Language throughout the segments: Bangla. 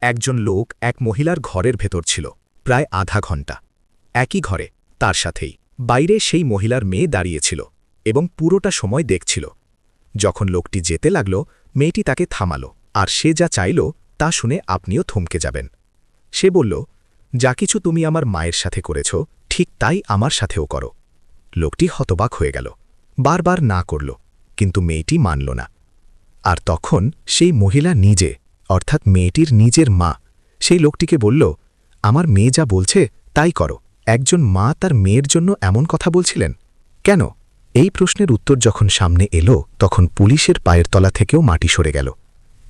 একজন লোক এক মহিলার ঘরের ভেতর ছিল প্রায় আধা ঘণ্টা। একই ঘরে তার সাথেই বাইরে সেই মহিলার মেয়ে দাঁড়িয়েছিল এবং পুরোটা সময় দেখছিল। যখন লোকটি যেতে লাগল, মেয়েটি তাকে থামাল, আর সে যা চাইল তা শুনে আপনিও থমকে যাবেন। সে বলল, যা কিছু তুমি আমার মায়ের সাথে করেছ ঠিক তাই আমার সাথেও করো। লোকটি হতবাক হয়ে গেল, বারবার না করল, কিন্তু মেয়েটি মানল না। আর তখন সেই মহিলা নিজে, অর্থাৎ মেয়েটির নিজের মা, সেই লোকটিকে বলল, আমার মেয়ে যা বলছে তাই করো। একজন মা তার মেয়ের জন্য এমন কথা বলছিলেন কেন? এই প্রশ্নের উত্তর যখন সামনে এলো, তখন পুলিশের পায়ের তলা থেকেও মাটি সরে গেল।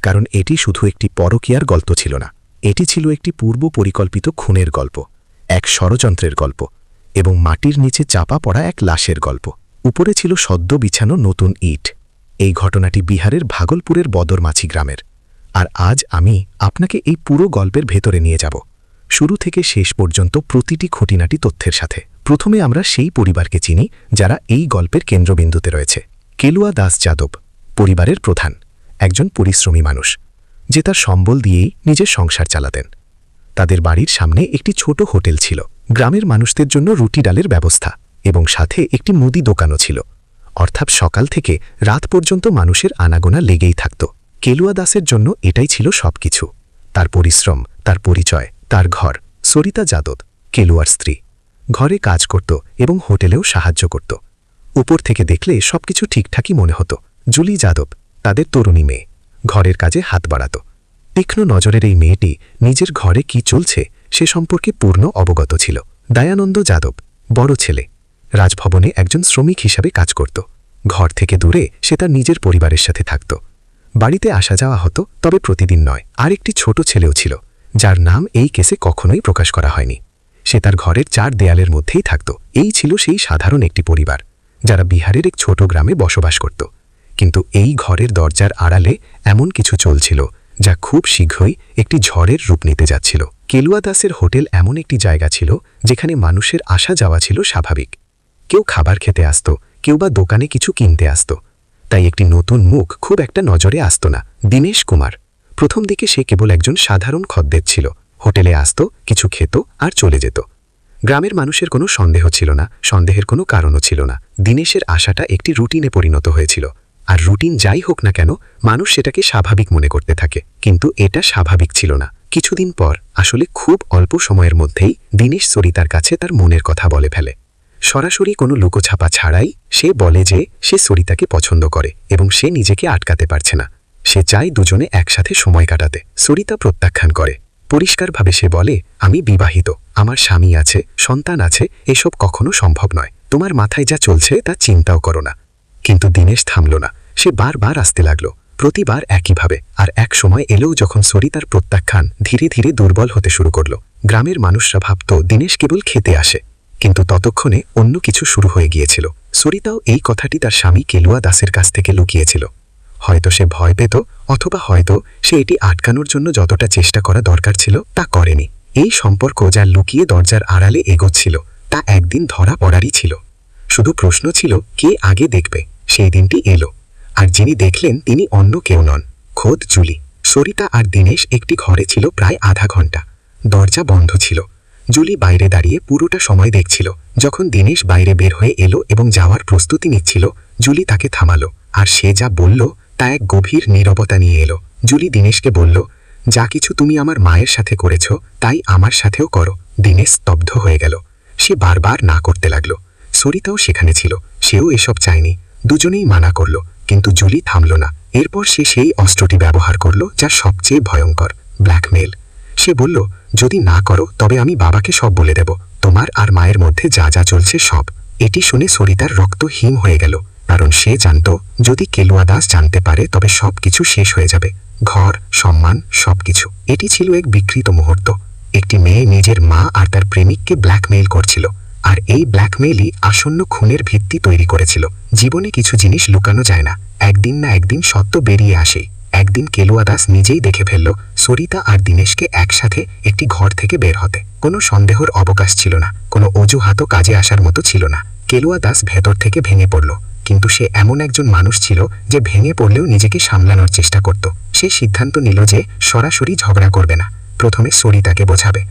কারণ এটি শুধু একটি পরকীয়ার গল্প ছিল না, এটি ছিল একটি পূর্ব পরিকল্পিত খুনের গল্প, এক ষড়যন্ত্রের গল্প, এবং মাটির নিচে চাপা পড়া এক লাশের গল্প। উপরে ছিল সদ্য বিছানো নতুন ইট। এই ঘটনাটি বিহারের ভাগলপুরের বদরমাছি গ্রামের। আর আজ আমি আপনাকে এই পুরো গল্পের ভেতরে নিয়ে যাব, শুরু থেকে শেষ পর্যন্ত প্রতিটি খুঁটিনাটি তথ্যের সাথে। প্রথমে আমরা সেই পরিবারকে চিনি যারা এই গল্পের কেন্দ্রবিন্দুতে রয়েছে। কেলুয়া দাস যাদব পরিবারের প্রধান, একজন পরিশ্রমী মানুষ, যে তার সম্বল দিয়েই নিজের সংসার চালাতেন। তাদের বাড়ির সামনে একটি ছোট হোটেল ছিল, গ্রামের মানুষদের জন্য রুটি ডালের ব্যবস্থা, এবং সাথে একটি মুদি দোকানও ছিল। অর্থাৎ সকাল থেকে রাত পর্যন্ত মানুষের আনাগোনা লেগেই থাকত। কেলুয়া দাসের জন্য এটাই ছিল সবকিছু, তার পরিশ্রম, তার পরিচয়, তার ঘর। সরিতা যাদব কেলুয়ার স্ত্রী, ঘরে কাজ করত এবং হোটেলেও সাহায্য করত। উপর থেকে দেখলে সবকিছু ঠিকঠাকই মনে হতো। জুলি যাদব তাদের তরুণী মেয়ে, ঘরের কাজে হাত বাড়াত। তীক্ষ্ণ নজরের এই মেয়েটি নিজের ঘরে কি চলছে সে সম্পর্কে পূর্ণ অবগত ছিল। দয়ানন্দ যাদব বড় ছেলে, রাজভবনে একজন শ্রমিক হিসাবে কাজ করত। ঘর থেকে দূরে সে তার নিজের পরিবারের সাথে থাকত। বাড়িতে আসা যাওয়া হতো, তবে প্রতিদিন নয়। আরেকটি ছোট ছেলেও ছিল, যার নাম এই কেসে কখনোই প্রকাশ করা হয়নি। সে তার ঘরের 4 দেয়ালের মধ্যেই থাকত। এই ছিল সেই সাধারণ একটি পরিবার যারা বিহারের এক ছোট গ্রামে বসবাস করত। কিন্তু এই ঘরের দরজার আড়ালে এমন কিছু চলছিল যা খুব শীঘ্রই একটি ঝড়ের রূপ নিতে যাচ্ছিল। কেলুয়া দাসের হোটেল এমন একটি জায়গা ছিল যেখানে মানুষের আসা যাওয়া ছিল স্বাভাবিক। কেউ খাবার খেতে আসত, কেউ বা দোকানে কিছু কিনতে আসত। তাই একটি নতুন মুখ খুব একটা নজরে আসত না। দীনেশ কুমার প্রথম দিকে সে কেবল একজন সাধারণ খদ্দের ছিল। হোটেলে আসত, কিছু খেত আর চলে যেত। গ্রামের মানুষের কোনো সন্দেহ ছিল না, সন্দেহের কোনো কারণও ছিল না। দীনেশের আশাটা একটি রুটিনে পরিণত হয়েছিল, আর রুটিন যাই হোক না কেন, মানুষ সেটাকে স্বাভাবিক মনে করতে থাকে। কিন্তু এটা স্বাভাবিক ছিল না। কিছুদিন পর, আসলে খুব অল্প সময়ের মধ্যেই, দীনেশ সরিতার কাছে তার মনের কথা বলে ফেলে। সরাসরি কোনো লুকোছাপা ছাড়াই সে বলে যে সে সরিতাকে পছন্দ করে এবং সে নিজেকে আটকাতে পারছে না। সে চায় দুজনে একসাথে সময় কাটাতে। সরিতা প্রত্যাখ্যান করে। পরিষ্কারভাবে সে বলে, আমি বিবাহিত, আমার স্বামী আছে, সন্তান আছে, এসব কখনো সম্ভব নয়। তোমার মাথায় যা চলছে তা চিন্তাও করো না। কিন্তু দীনেশ থামল না। সে বারবার আসতে লাগল, প্রতিবার একইভাবে। আর এক সময় এলেও যখন সরিতার প্রত্যাখ্যান ধীরে ধীরে দুর্বল হতে শুরু করল। গ্রামের মানুষরা ভাবত দীনেশ কেবল খেতে আসে, কিন্তু ততক্ষণে অন্য কিছু শুরু হয়ে গিয়েছিল। সরিতাও এই কথাটি তার স্বামী কেলুয়া দাসের কাছ থেকে লুকিয়েছিল। হয়তো সে ভয় পেত, অথবা হয়তো সে এটি আটকানোর জন্য যতটা চেষ্টা করা দরকার ছিল তা করেনি। এই সম্পর্ক যা লুকিয়ে দরজার আড়ালে এগোচ্ছিল তা একদিন ধরা পড়ারই ছিল। শুধু প্রশ্ন ছিল কে আগে দেখবে। সেই দিনটি এলো, আর যিনি দেখলেন তিনি অন্য কেউ নন, খোদ জুলি। সরিতা আর দীনেশ একটি ঘরে ছিল প্রায় আধা ঘণ্টা। দরজা বন্ধ ছিল। জুলি বাইরে দাঁড়িয়ে পুরোটা সময় দেখছিল। যখন দীনেশ বাইরে বের হয়ে এলো এবং যাওয়ার প্রস্তুতি নিচ্ছিল, জুলি তাকে থামালো, আর সে যা বলল তা এক গভীর নীরবতা নিয়ে এলো। জুলি দীনেশকে বলল, যা কিছু তুমি আমার মায়ের সাথে করেছ তাই আমার সাথেও করো। দীনেশ স্তব্ধ হয়ে গেল। সে বারবার না করতে লাগলো। সরিতাও সেখানে ছিল, সেও এসব চায়নি। দুজনেই মানা করল, কিন্তু জুলি থামল না। এরপর সে সেই অস্ত্রটি ব্যবহার করল যা সবচেয়ে ভয়ঙ্কর, ব্ল্যাকমেল। সে বলল, যদি না করো তবে আমি বাবাকে সব বলে দেব, তোমার আর মায়ের মধ্যে যা যা চলছে সব। এটি শুনে সরিতার রক্ত হিম হয়ে গেল, কারণ সে জানত যদি কেলুয়া দাস জানতে পারে তবে সব কিছু শেষ হয়ে যাবে, ঘর, সম্মান, সবকিছু। এটি ছিল এক বিকৃত মুহূর্ত। একটি মেয়ে নিজের মা আর তার প্রেমিককে ব্ল্যাকমেইল করছিল, আর এই ব্ল্যাকমেইলই আসন্ন খুনের ভিত্তি তৈরি করেছিল। জীবনে কিছু জিনিস লুকানো যায় না, একদিন না একদিন সত্য বেরিয়ে আসে। একদিন কেলুয়া দাস নিজেই দেখে ফেলল সরিতা আর দীনেশকে একসাথে একটি ঘর থেকে বের হতে। কোনো সন্দেহের অবকাশ ছিল না, কোনো অজুহাতও কাজে আসার মতো ছিল না। কেলুয়া দাস ভেতর থেকে ভেঙে পড়ল, কিন্তু সে এমন একজন মানুষ ছিল যে ভেঙে পড়লেও নিজেকে সামলানোর চেষ্টা করত। সে সিদ্ধান্ত নিল যে সরাসরি ঝগড়া করবে না, প্রথমে সরিতাকে বোঝাবে।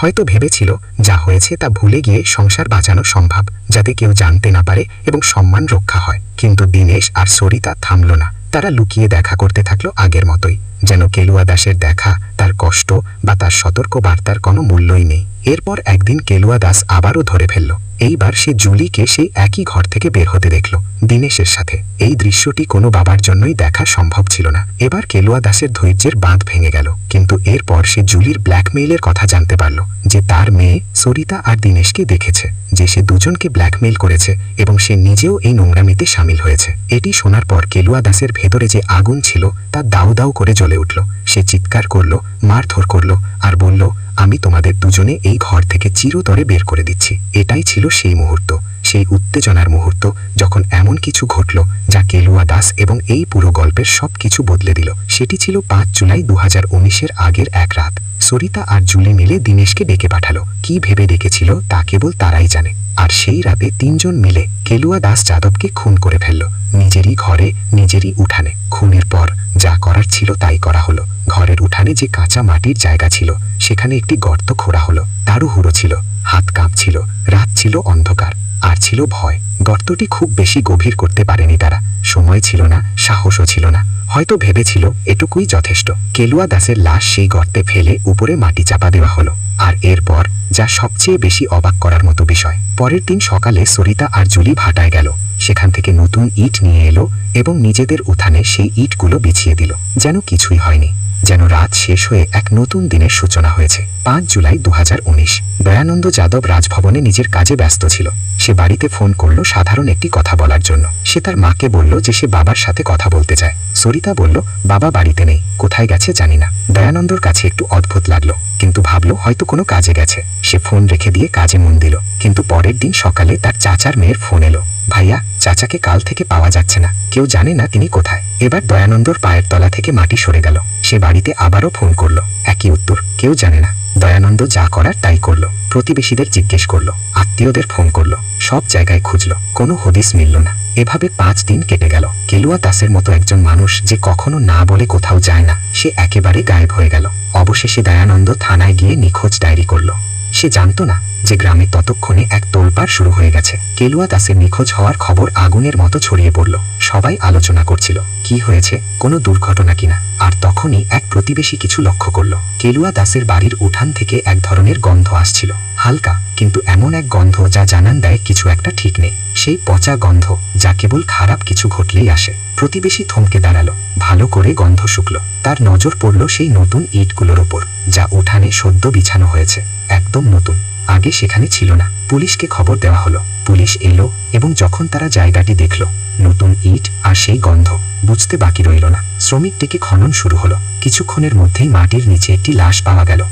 হয়তো ভেবেছিল যা হয়েছে তা ভুলে গিয়ে সংসার বাঁচানো সম্ভব, যাতে কেউ জানতে না পারে এবং সম্মান রক্ষা হয়। কিন্তু দীনেশ আর সরিতা থামল না। তারা লুকিয়ে দেখা করতে থাকলো আগের মতোই, যেন কেলুয়া দাসের দেখা, তার কষ্ট বা তার সতর্ক বার্তার কোনো মূল্যই নেই। এরপর একদিন কেলুয়া দাস আবারও ধরে ফেলল। এইবার সে জুলিকে সেই একই ঘর থেকে বের হতে দেখল দীনেশের সাথে। এই দৃশ্যটি কোনো বাবার জন্যই দেখা সম্ভব ছিল না। এবার কেলুয়া দাসের ধৈর্যের বাঁধ ভেঙে গেল। কিন্তু এরপর সে জুলির ব্ল্যাকমেইলের কথা জানতে পারল, যে তার মেয়ে সরিতা আর দীনেশকে দেখেছে, যে সে দুজনকে ব্ল্যাকমেইল করেছে এবং সে নিজেও এই নোংরামিতে সামিল হয়েছে। এটি শোনার পর কেলুয়া দাসের ভেতরে যে আগুন ছিল তা দাউ দাউ করে জ্বলে উঠল। সে চিৎকার করল, মারধর করল আর বলল, আমি তোমাদের দুজনে এই ঘর থেকে চিরতরে বের করে দিচ্ছি। এটাই ছিল সেই মুহূর্ত, সেই উত্তেজনার মুহূর্ত, যখন এমন কিছু ঘটল যা কেলুয়া দাস এবং এই পুরো গল্পের সব কিছু বদলে দিল। সেটি ছিল 5 জুলাই 2019-এর আগের এক রাত। সরিতা আর জুলি মিলে দীনেশকে ডেকে পাঠালো। কি ভেবে ডেকেছিল তা কেবল তারাই জানে। আর সেই রাতে 3 জন মিলে কেলুয়া দাস যাদবকে খুন করে ফেলল, নিজেরই ঘরে, নিজেরই উঠানে। খুনের পর যা করার ছিল তাই করা হলো। ঘরের উঠানে যে কাঁচা মাটির জায়গা ছিল সেখানে একটি গর্ত খোঁড়া হলো। তাড়াহুড়ো ছিল, হাত কাঁপছিল, রাত ছিল অন্ধকার, আর ছিল ভয়। গর্তটি খুব বেশি গভীর করতে পারেনি তারা। সময় ছিল না, সাহসও ছিল না। হয়তো ভেবেছিল এটুকুই যথেষ্ট। কেলুয়া দাসের লাশ সেই গর্তে ফেলে উপরে মাটি চাপা দেওয়া হলো। আর এরপর যা সবচেয়ে বেশি অবাক করার মতো বিষয়, পরের দিন সকালে সরিতা আর জুলি ভাটায় গেল। সেখান থেকে নতুন ইট নিয়ে এলো এবং নিজেদের উঠানে সেই ইটগুলো বিছিয়ে দিল, যেন কিছুই হয়নি, যেন রাত শেষ হয়ে এক নতুন দিনের সূচনা হয়েছে। 5 জুলাই 2019। দয়ানন্দ যাদব রাজভবনে নিজের কাজে ব্যস্ত ছিল। সে বাড়িতে ফোন করলো সাধারণ একটি কথা বলার জন্য। সে তার মাকে বলল যে সে বাবার সাথে কথা বলতে চায়। সরিতা বলল, বাবা বাড়িতে নেই, কোথায় গেছে জানি না। দয়ানন্দর কাছে একটু অদ্ভুত লাগলো, কিন্তু ভাবলো হয়তো কোনো কাজে গেছে। সে ফোন রেখে দিয়ে কাজে মন দিল। কিন্তু পরের দিন সকালে তার চাচার মেয়ের ফোন এলো, ভাইয়া, চাচাকে কাল থেকে পাওয়া যাচ্ছে না, কেউ জানে না তিনি কোথায়। এবার দয়ানন্দর পায়ের তলা থেকে মাটি সরে গেল। সে বাড়িতে আবারও ফোন করলো, একই উত্তর, কেউ জানে না। দয়ানন্দ যা করার তাই করলো। প্রতিবেশীদের জিজ্ঞেস করলো, আত্মীয়দের ফোন করলো, সব জায়গায় খুঁজলো, কোনো হদিস মিলল না। এভাবে 5 দিন কেটে গেল। কেলুয়া দাসের মতো একজন মানুষ যে কখনো না বলে কোথাও যায় না, সে একেবারে গায়েব হয়ে গেল। অবশেষে দয়ানন্দ থানায় গিয়ে নিখোঁজ ডায়েরি করলো। সে জানতো না যে গ্রামে ততক্ষণে এক তোলপাড় শুরু হয়ে গেছে। কেলুয়া দাসের নিখোঁজ হওয়ার খবর আগুনের মতো ছড়িয়ে পড়ল। সবাই আলোচনা করছিল কি হয়েছে, কোনো দুর্ঘটনা কিনা। আর তখনই এক প্রতিবেশী কিছু লক্ষ্য করল। কেলুয়া দাসের বাড়ির উঠান থেকে এক ধরনের গন্ধ আসছিল, হালকা, কিন্তু এমন এক গন্ধ যা জানান দেয় কিছু একটা ঠিক নেই। সেই পচা গন্ধ যা কেবল খারাপ কিছু ঘটলেই আসে। প্রতিবেশী থমকে দাঁড়ালো, ভালো করে গন্ধ শুকলো। তার নজর পড়ল সেই নতুন ইটগুলোর ওপর, যা উঠানে সদ্য বিছানো হয়েছে, একদম নতুন, আগে সেখানে ছিল না। পুলিশকে খবর দেওয়া হলো। পুলিশ এলো এবং যখন তারা জায়গাটি দেখল, নতুন ইট আর সেই গন্ধ, বুঝতে বাকি রইল না। শ্রমিক ডেকে খনন শুরু হলো। কিছুক্ষণের মধ্যেই মাটির নিচে একটি লাশ পাওয়া গেল।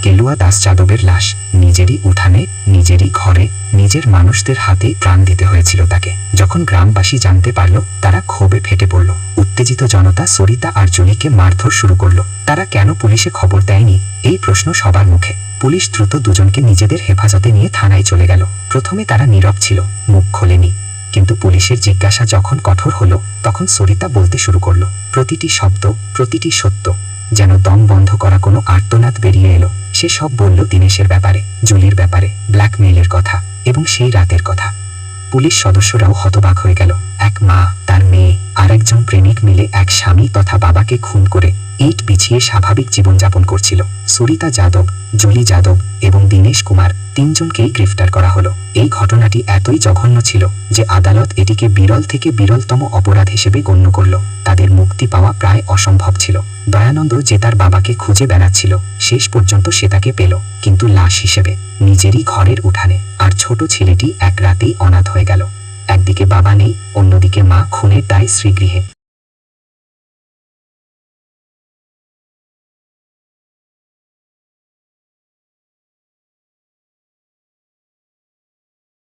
কেলুয়া দাস যাদবের লাশ। নিজেরই উঠানে, নিজেরই ঘরে, নিজের মানুষদের হাতেই প্রাণ দিতে হয়েছিল তাকে। যখন গ্রামবাসী জানতে পারল, তারা ক্ষোভে ফেটে পড়ল। উত্তেজিত জনতা সরিতা আর জুলিকে মারধর শুরু করলো। তারা কেন পুলিশে খবর দেয়নি, এই প্রশ্ন সবার মুখে। পুলিশ দ্রুত দুজনকে নিজেদের হেফাজতে নিয়ে থানায় চলে গেল। প্রথমে তারা নীরব ছিল, মুখ খোলেনি। কিন্তু পুলিশের জিজ্ঞাসা যখন কঠোর হলো, তখন সরিতা বলতে শুরু করলো। প্রতিটি শব্দ, প্রতিটি সত্য, যেন দম বন্ধ করা কোনো আর্তনাদ বেরিয়ে এলো। সে সব বলল দীনেশের ব্যাপারে, জুলির ব্যাপারে, ব্ল্যাকমেইলের কথা এবং সেই রাতের কথা। পুলিশ সদস্যরাও হতবাক হয়ে গেল। এক মা, তার মেয়ে আর একজন প্রেমিক মিলে এক স্বামী তথা বাবাকে খুন করে ইট বিছিয়ে স্বাভাবিক জীবনযাপন করছিল। সরিতা যাদব, জুলি যাদব এবং দীনেশ কুমার, 3 জনকেই গ্রেফতার করা হলো। এই ঘটনাটি এতই জঘন্য ছিল যে আদালত এটিকে বিরল থেকে বিরলতম অপরাধ হিসেবে গণ্য করল। তাদের মুক্তি পাওয়া প্রায় অসম্ভব ছিল। দয়ানন্দ যে তার বাবাকে খুঁজে বেড়াচ্ছিল, শেষ পর্যন্ত সে তাকে পেল, কিন্তু লাশ হিসেবে, নিজেরই ঘরের উঠানে। আর ছোট ছেলেটি এক রাতেই অনাথ হয়ে গেল। একদিকে বাবা নেই, অন্যদিকে মা খুনের দায় শ্রীগৃহে।